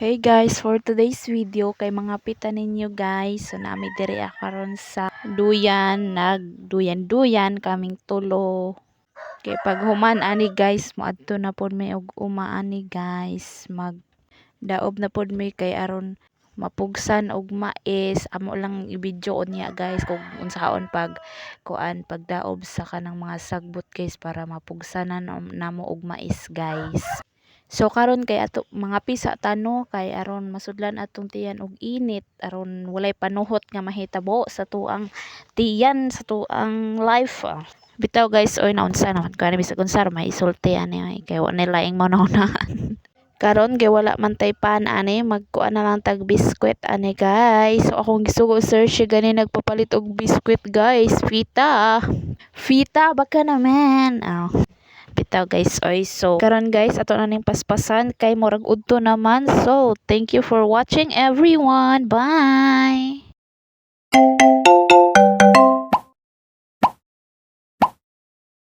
Hey guys, for today's video kay mga pita ninyo guys. So nami diri karon sa duyan, nagduyan-duyan kaming tulo. Kay pag human ani guys, moadto na pod may og umaani guys. Magdaob na pod may kay aron mapugsan og mais. Amo lang i-video niya guys kung unsaon pag pagdaob sa kanang mga sagbot guys para mapugsanan namo og mais guys. So karon kay ato mga pisa tano kay aron masudlan atong tiyan og init aron walay panuhot nga mahitabo sa tuang tiyan sa tuang life. Bitaw guys, oy naunsa naman kani bisag unsa may isulti ani kay wa na laing manaw-nahan. Karon kay wala man tay pan ani magkuan na lang tag biskwit ani guys. So akong gisugo search gani nagpapalit og biskwit guys. Fita baka naman. Bitaw guys, oy so karon guys ato na ning paspasan kay murag udto naman. So thank you for watching everyone, bye.